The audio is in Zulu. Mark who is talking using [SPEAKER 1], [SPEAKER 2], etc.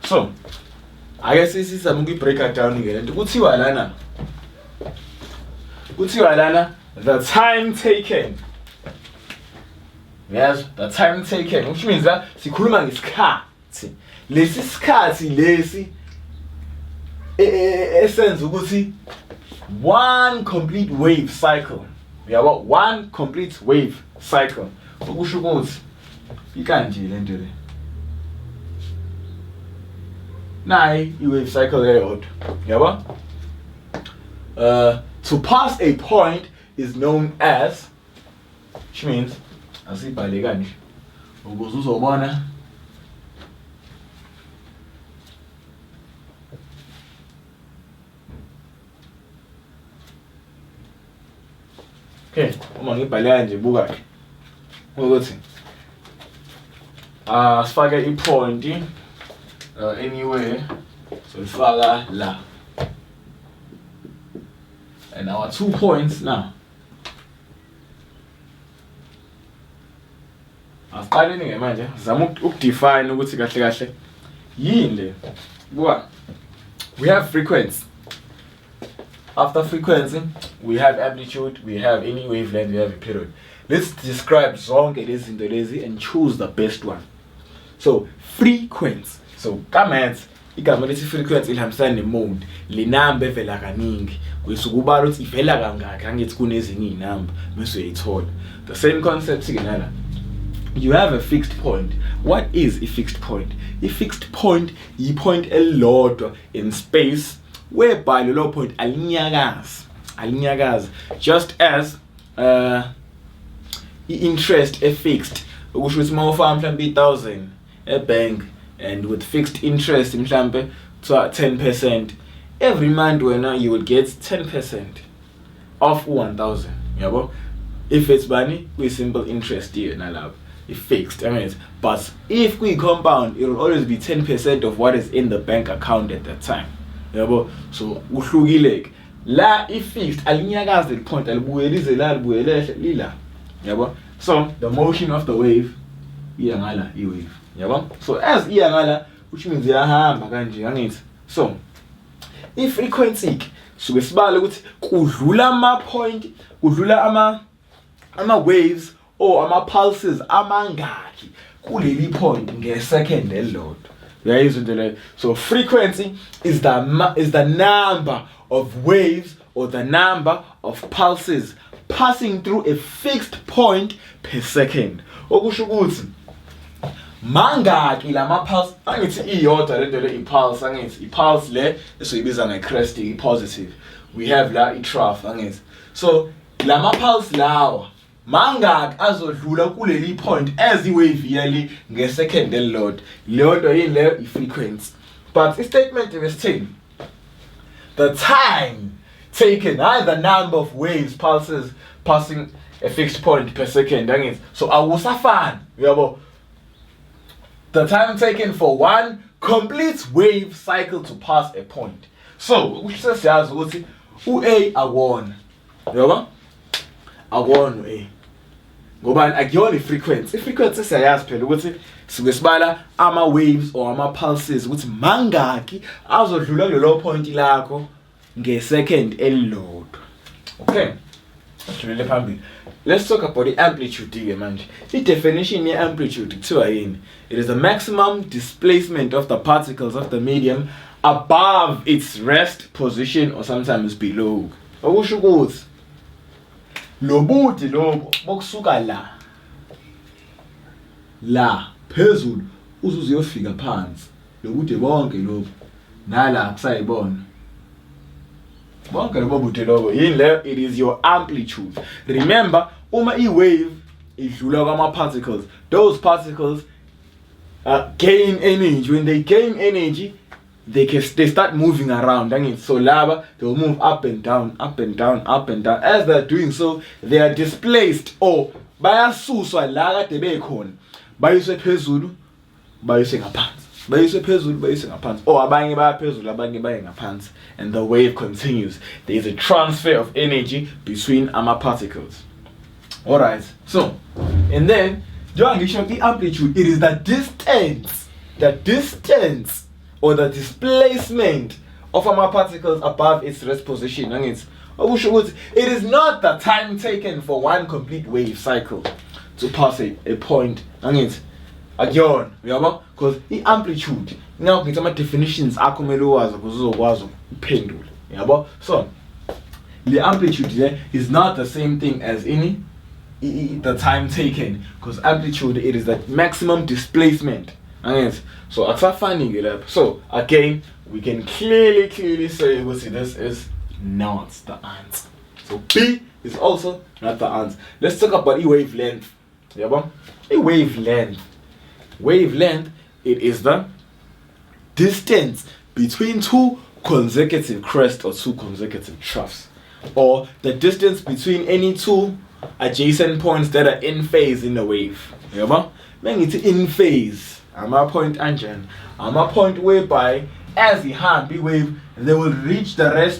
[SPEAKER 1] So ake sisizame ukuyibreaka down ke lento kuthiwa lana the time taken. Yes, the time taken, which means that sikhuluma ngesikhathi. Lesi sikhathi lesi esenza ukuthi one complete wave cycle. Yabo, one complete wave cycle. Okusho ukuthi ikanje lento le. Nayi i-wave cycle eyodwa. Yabo? To pass a point is known as, which means asibhale kanje ukuze uzobona okay, uma ngibhale kanje buka ke ukuthi sifake i-point anywhere, so sifaka la, and our 2 points now. Asiqaleni ke manje zama ukudefine ukuthi kahle kahle yini le. Buka, we have frequency. After frequency, we have amplitude, we have any wavelength, we have a period. Let's describe zonke lezi zinto lezi and choose the best one. So frequency. So comments igama lesi frequency ilihambisana ne-mode, le number evela kaningi kuyisukubala ukuthi ivela kangaki angithi kunezinye izinamba bese uyayithola. The same concept ke nala. You have a fixed point. What is a fixed point? A fixed point is a point elilodwa in space whereby lelo point alinyakazi, just as interest is fixed. Ukusho ukuthi mawufaka mhlambe 1000 ebank and with fixed interest mhlambe 10%, every month wena you will get 10% of 1000. Yabo? If it's bani, we simple interest here nalapho. Fixed, I mean, but if we compound, it will always be 10% of what is in the bank account at that time. Yabo? So uhlukile la fixed alinyakazi the point alibuyelize la libuyelele lila. Yabo? So the motion of the wave iyangala i-wave. Yabo? So as iyangala, which means iyahamba kanje angithi. So if frequency suke sibale ukuthi kudlula ama point, kudlula ama waves or ama pulses amangaki kuleli point ngesecond elilodwa. Uyayizwa into leyo. So frequency is the number of waves or the number of pulses passing through a fixed point per second. Okusho ukuthi mangaki lama pulse angithi iyodwa lento le impulse angithi impulse le esiyibiza nge-crest i-positive. We have la i-trough angithi. So lama pulse lawa mangaki azodlula kuleli point as i-wave yali ngesecond elilodwa. Leyodwa yini leyo i-frequency. But i-statement ibesithini? The time taken, the number of waves, pulses passing a fixed point per second. So awusafani, yabo. The time taken for one complete wave cycle to pass a point. So which says ukuthi u-A akona. Yabo? Akona u-A. Ngoba akuyona i-frequency. I-frequency siyayazi phela ukuthi suke sibala ama waves or ama pulses ukuthi mangaki azodlula kulelo point lakho ngesecond elilodwa. Okay. Sijulele phambili. Let's talk about the amplitude ke manje. I-definition ye-amplitude kuthiwa yini? It is the maximum displacement of the particles of the medium above its rest position or sometimes below. Okusho ukuthi lobude lobo bokusuka la phezulu uzuziyofika phansi lobude bonke lobo nala kusayibona bonke lobo bude lobo yini le, it is your amplitude. Remember uma i-wave idlula kwama particles, those particles gain energy. When they gain energy, they start moving around. So lava, they will move up and down, up and down, up and down. As they're doing so, they are displaced or bayasuswa la kade bekhona bayiswe phezulu bayiswe ngaphansi, bayiswe phezulu bayiswe ngaphansi, or abanye baya phezulu abanye baye ngaphansi, and the wave continues. There is a transfer of energy between ama particles. All right. So, and then the amplitude, it is the distance or the displacement of particles above its rest position. It is not the time taken for one complete wave cycle to pass a point. Again, because the amplitude now get some definitions so the amplitude there is not the same thing as any the time taken, because amplitude, it is the maximum displacement. So after finding it up, so again we can clearly say this is not the answer. So B is also not the answer. Let's talk about wavelength. Wavelength, it is the distance between two consecutive crests or two consecutive troughs, or the distance between any two adjacent points that are in phase in the wave. It's in phase. I'm a point whereby as the hand be wave, they will reach the rest